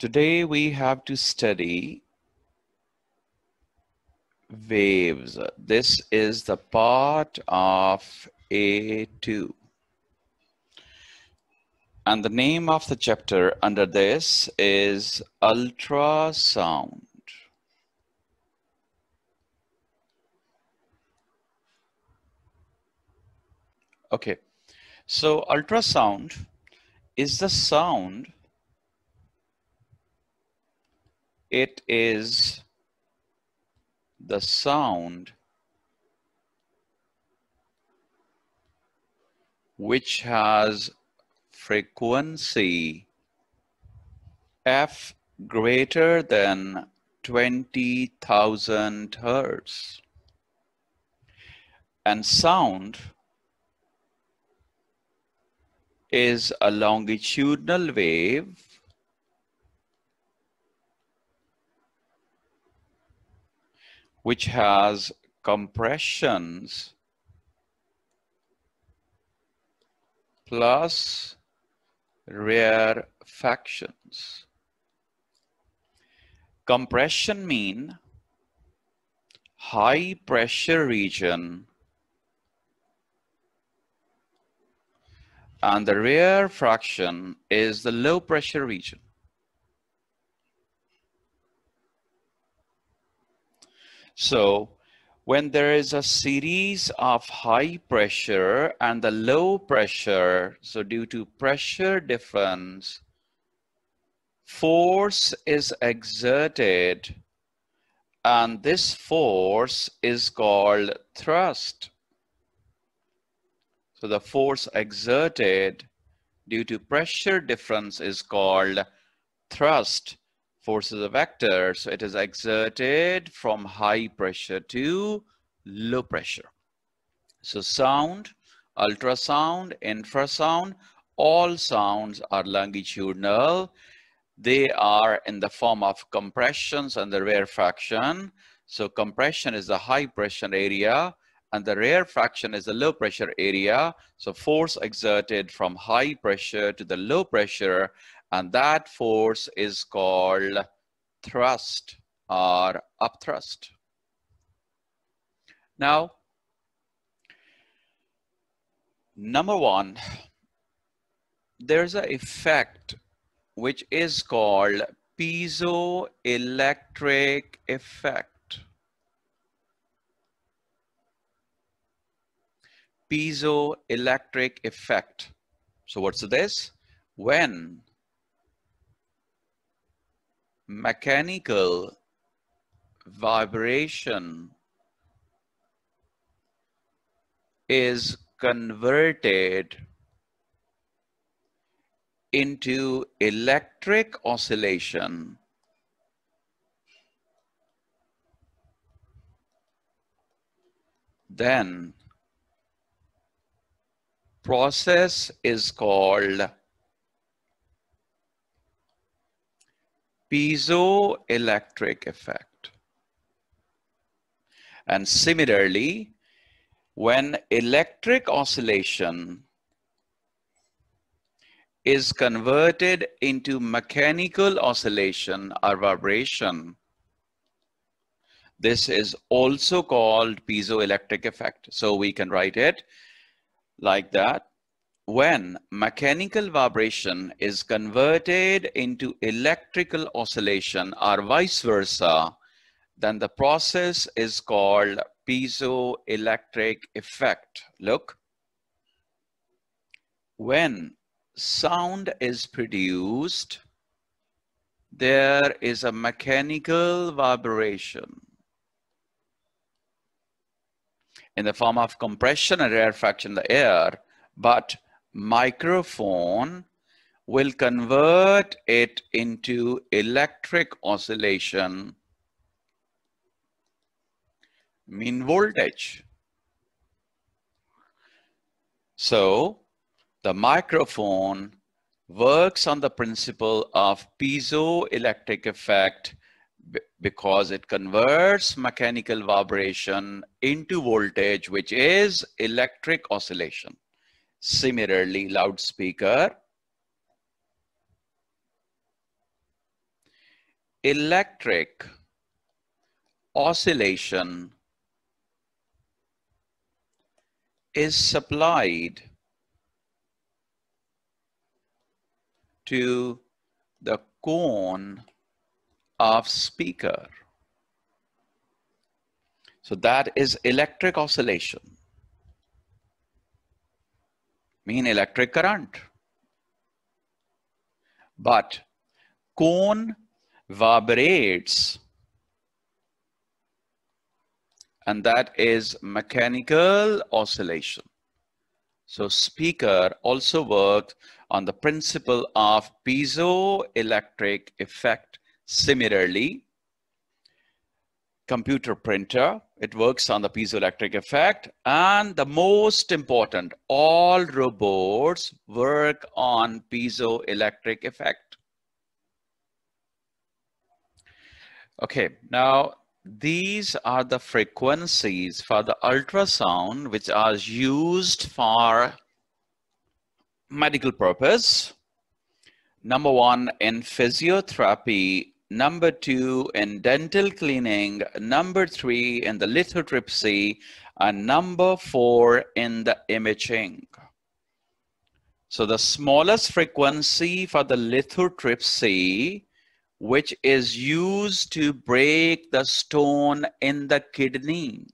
Today we have to study waves. This is the part of A2. And the name of the chapter under this is Ultrasound. Okay, so ultrasound is the sound. It is the sound which has frequency f greater than 20,000 hertz, and sound is a longitudinal wave which has compressions plus rarefactions. Compression mean high pressure region, and the rarefaction is the low pressure region. So when there is a series of high pressure and the low pressure, so due to pressure difference, force is exerted, and this force is called thrust. So the force exerted due to pressure difference is called thrust. Force is a vector, so it is exerted from high pressure to low pressure. So sound, ultrasound, infrasound, all sounds are longitudinal. They are in the form of compressions and the rarefaction. So compression is the high pressure area and the rarefaction is the low pressure area. So force exerted from high pressure to the low pressure, and that force is called thrust or upthrust. Now, number one, there's an effect which is called piezoelectric effect. Piezoelectric effect. So what's this? When mechanical vibration is converted into electric oscillation, then process is called piezoelectric effect. And similarly, when electric oscillation is converted into mechanical oscillation or vibration, this is also called piezoelectric effect. So we can write it like that. When mechanical vibration is converted into electrical oscillation or vice versa, then the process is called piezoelectric effect. Look, when sound is produced, there is a mechanical vibration in the form of compression and rarefaction in the air, but microphone will convert it into electric oscillation, mean voltage. So the microphone works on the principle of piezoelectric effect because it converts mechanical vibration into voltage, which is electric oscillation. Similarly, loudspeaker electric oscillation is supplied to the cone of speaker. So that is electric oscillation, mean electric current. But cone vibrates, and that is mechanical oscillation. So speaker also works on the principle of piezoelectric effect. Similarly, computer printer, it works on the piezoelectric effect. And the most important, all robots work on piezoelectric effect. Okay, now these are the frequencies for the ultrasound which are used for medical purpose. Number 1 in physiotherapy, number 2 in dental cleaning, number 3 in the lithotripsy, and number 4 in the imaging. So the smallest frequency for the lithotripsy, which is used to break the stone in the kidney.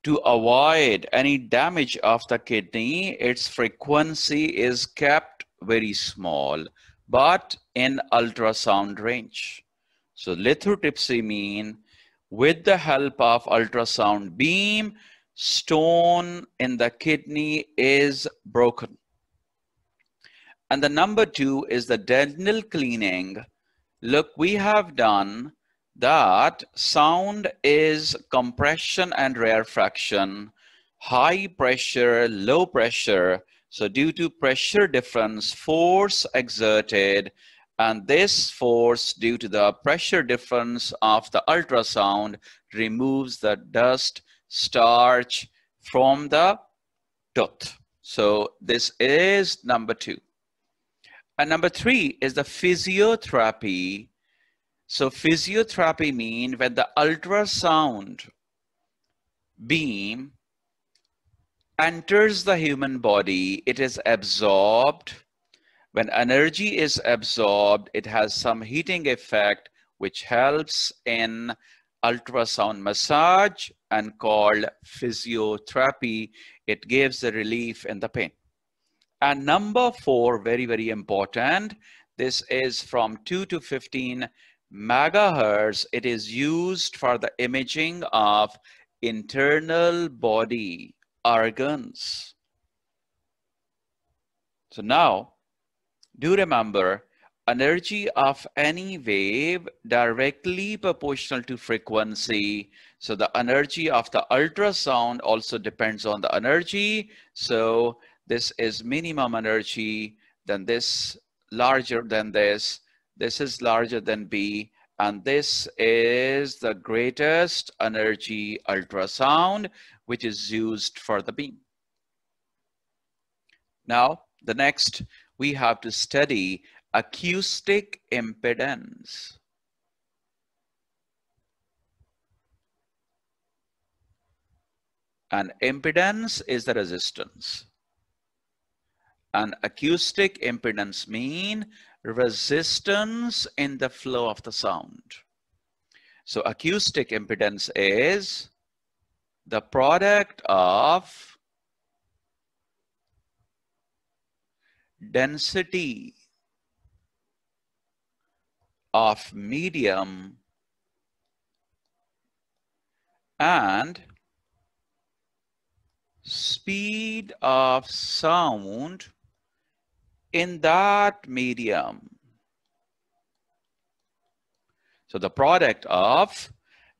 To avoid any damage of the kidney, its frequency is kept very small, but in ultrasound range. So lithotripsy mean with the help of ultrasound beam, stone in the kidney is broken. And the number 2 is the dental cleaning. Look, we have done that sound is compression and rarefaction, high pressure, low pressure. So due to pressure difference, force exerted, and this force due to the pressure difference of the ultrasound removes the dust, starch from the tooth. So this is number 2. And number 3 is the physiotherapy. So physiotherapy means when the ultrasound beam enters the human body, it is absorbed. When energy is absorbed, it has some heating effect which helps in ultrasound massage and called physiotherapy. It gives the relief in the pain. And number 4, very, very important. This is from 2 to 15 megahertz. It is used for the imaging of internal body organs. So now, do remember, energy of any wave directly proportional to frequency. So the energy of the ultrasound also depends on the energy. So this is minimum energy, then this larger than this is larger than B, and this is the greatest energy ultrasound, which is used for the beam. Now, the next, we have to study acoustic impedance. And impedance is the resistance. And acoustic impedance mean resistance in the flow of the sound. So acoustic impedance is the product of density of medium and speed of sound in that medium. So the product of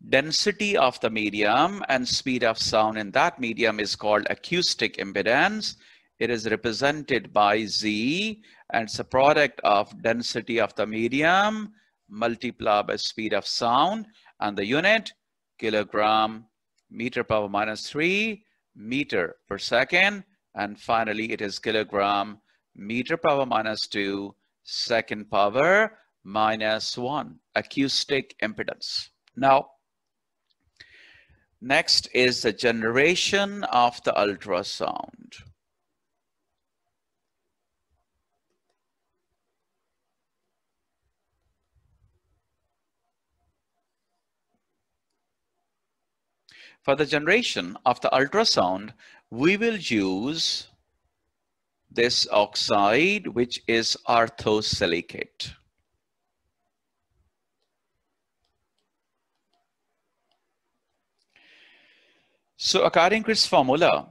density of the medium and speed of sound in that medium is called acoustic impedance. It is represented by Z, and it's a product of density of the medium multiplied by speed of sound, and the unit kilogram meter power minus 3 meter per second, and finally it is kilogram meter power minus 2 second power minus 1, acoustic impedance. Now, next is the generation of the ultrasound. For the generation of the ultrasound, we will use this oxide, which is orthosilicate. So according to its formula,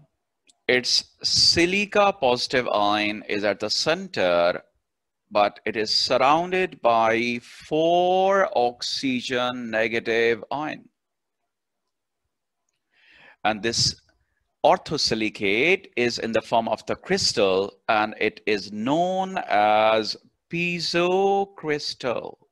its silica positive ion is at the center, but it is surrounded by 4 oxygen negative ion. And this orthosilicate is in the form of the crystal, and it is known as piezo crystal.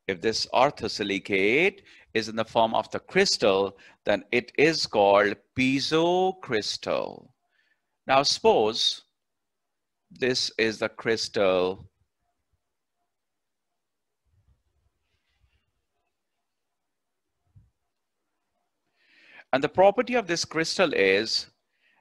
If this orthosilicate is in the form of the crystal, then it is called piezo crystal. Now suppose this is the crystal. And the property of this crystal is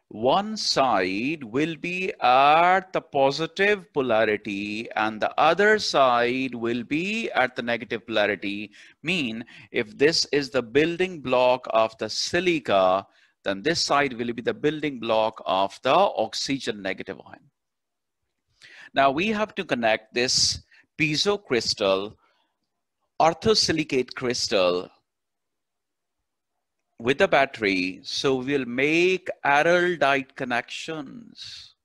one side will be at the positive polarity and the other side will be at the negative polarity. Mean if this is the building block of the silica, then this side will be the building block of the oxygen negative ion. Now we have to connect this piezo crystal, orthosilicate crystal with the battery, so we'll make araldite connections.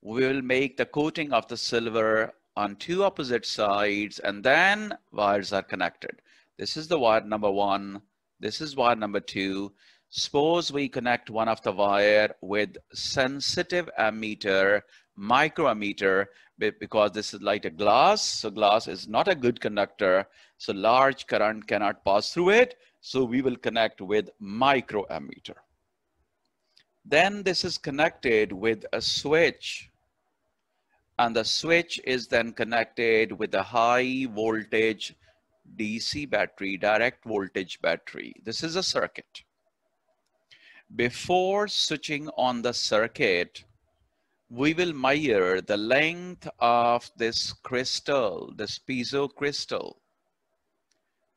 We'll make the coating of the silver on 2 opposite sides, and then wires are connected. This is the wire number 1. This is wire number 2. Suppose we connect one of the wire with sensitive ammeter, microammeter, because this is like a glass. So glass is not a good conductor. So large current cannot pass through it. So we will connect with microammeter. Then this is connected with a switch. And the switch is then connected with a high voltage DC battery, direct voltage battery. This is a circuit. Before switching on the circuit, we will measure the length of this crystal, this piezo crystal.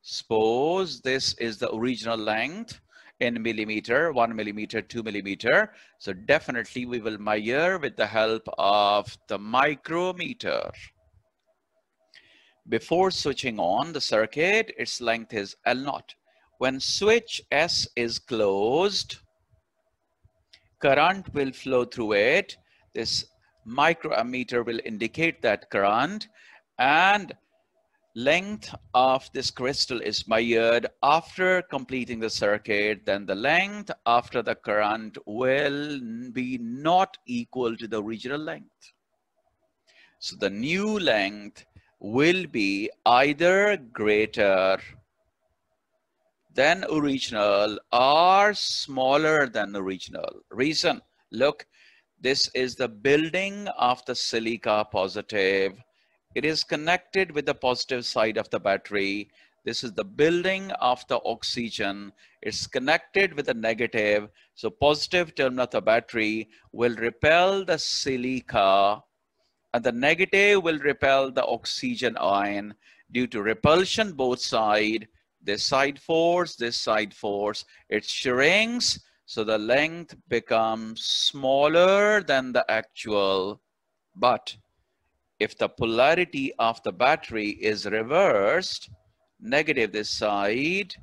Suppose this is the original length in millimeter, 1 millimeter, 2 millimeter. So definitely we will measure with the help of the micrometer. Before switching on the circuit, its length is L0. When switch S is closed, current will flow through it. This microammeter will indicate that current, and length of this crystal is measured after completing the circuit. Then the length after the current will be not equal to the original length. So the new length will be either greater than original or smaller than original. Reason, look, this is the building of the silica positive. It is connected with the positive side of the battery. This is the building of the oxygen. It's connected with the negative. So positive terminal of the battery will repel the silica, and the negative will repel the oxygen ion. Due to repulsion both sides, this side force, it shrinks. So the length becomes smaller than the actual. But if the polarity of the battery is reversed, negative this side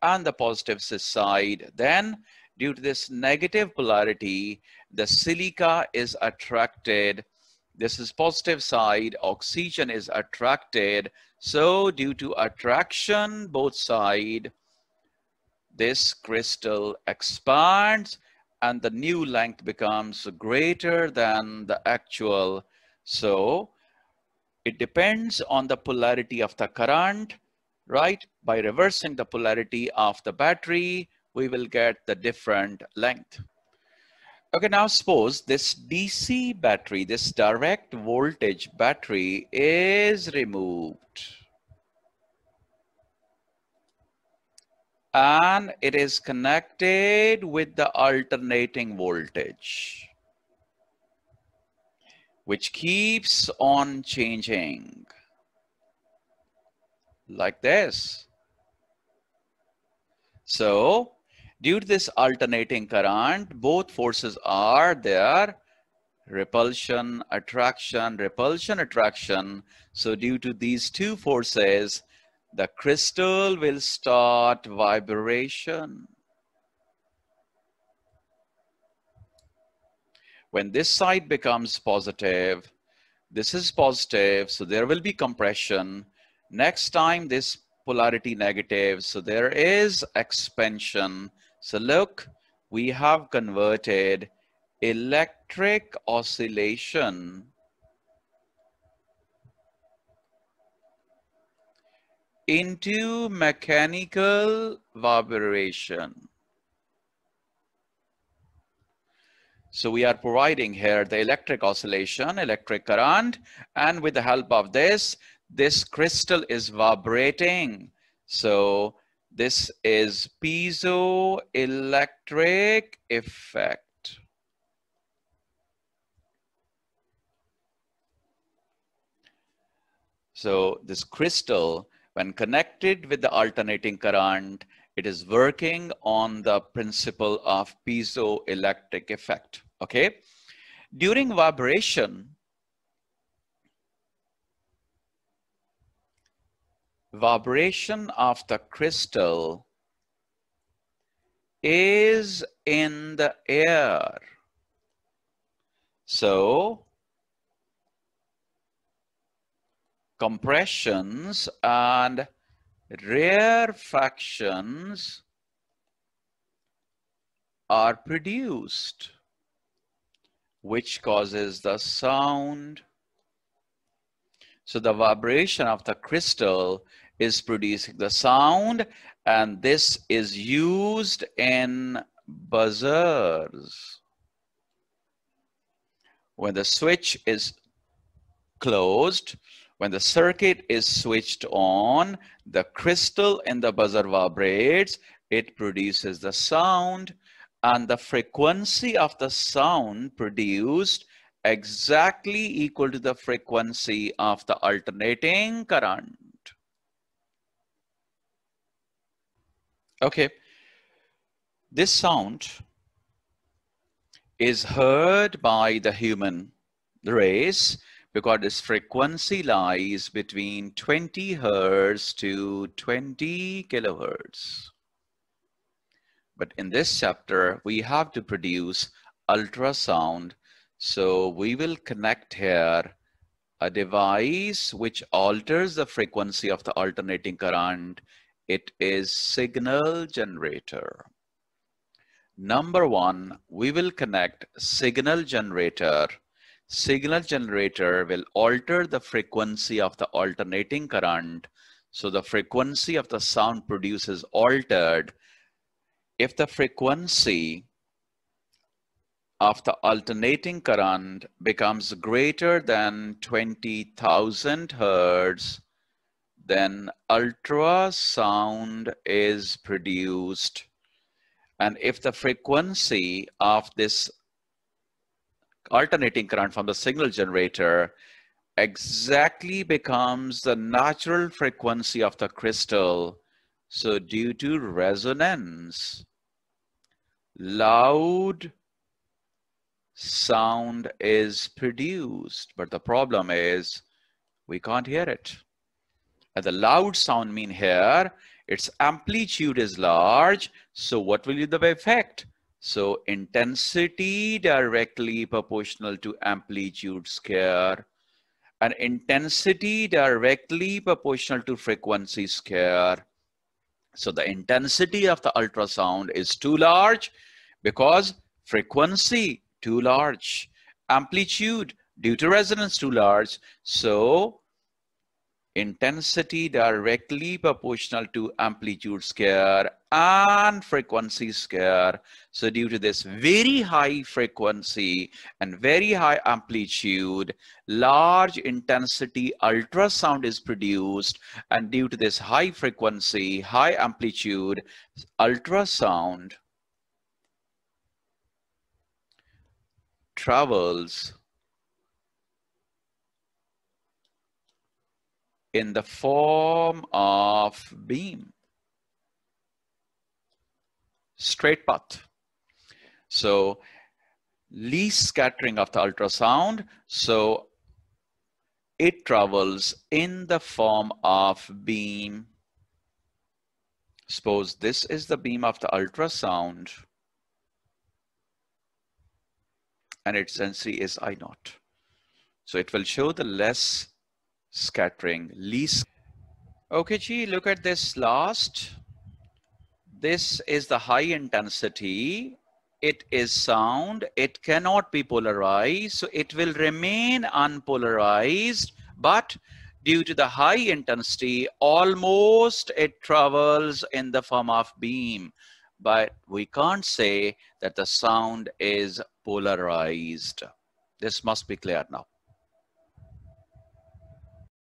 and the positive this side, then due to this negative polarity, the silica is attracted. This is positive side, oxygen is attracted. So due to attraction both sides, this crystal expands and the new length becomes greater than the actual. So it depends on the polarity of the current, right? By reversing the polarity of the battery, we will get the different length. Okay, now suppose this DC battery, this direct voltage battery is removed and it is connected with the alternating voltage, which keeps on changing like this. So due to this alternating current, both forces are there, repulsion, attraction, repulsion, attraction. So due to these two forces, the crystal will start vibration. When this side becomes positive, this is positive, so there will be compression. Next time this polarity negative, so there is expansion. So look, we have converted electric oscillation into mechanical vibration. So we are providing here the electric oscillation, electric current, and with the help of this crystal is vibrating. So this is piezoelectric effect. So this crystal, when connected with the alternating current, it is working on the principle of piezoelectric effect. Okay. During vibration of the crystal is in the air. So compressions and rarefactions are produced, which causes the sound. So the vibration of the crystal is producing the sound, and this is used in buzzers. When the switch is closed, when the circuit is switched on, the crystal in the buzzer vibrates, it produces the sound, and the frequency of the sound produced exactly equal to the frequency of the alternating current. Okay, this sound is heard by the human race because its frequency lies between 20 Hertz to 20 kilohertz. But in this chapter, we have to produce ultrasound. So we will connect here a device which alters the frequency of the alternating current. It is signal generator. Number one, we will connect signal generator. Signal generator will alter the frequency of the alternating current. So the frequency of the sound produced is altered. If the frequency of the alternating current becomes greater than 20,000 Hertz, then ultrasound is produced. And if the frequency of this alternating current from the signal generator exactly becomes the natural frequency of the crystal, so due to resonance, loud sound is produced. But the problem is we can't hear it. And the loud sound mean here, its amplitude is large. So what will be the effect? So intensity directly proportional to amplitude square, and intensity directly proportional to frequency square. So the intensity of the ultrasound is too large because frequency too large, amplitude due to resonance too large. So intensity directly proportional to amplitude square and frequency square. So due to this very high frequency and very high amplitude, large intensity ultrasound is produced, and due to this high frequency, high amplitude ultrasound travels in the form of beam, straight path. So least scattering of the ultrasound, so it travels in the form of beam. Suppose this is the beam of the ultrasound and its density is I naught. So it will show the less scattering, least. Okay, gee, look at this last. This is the high intensity. It is sound. It cannot be polarized. So it will remain unpolarized. But due to the high intensity, almost it travels in the form of beam. But we can't say that the sound is polarized. This must be clear now.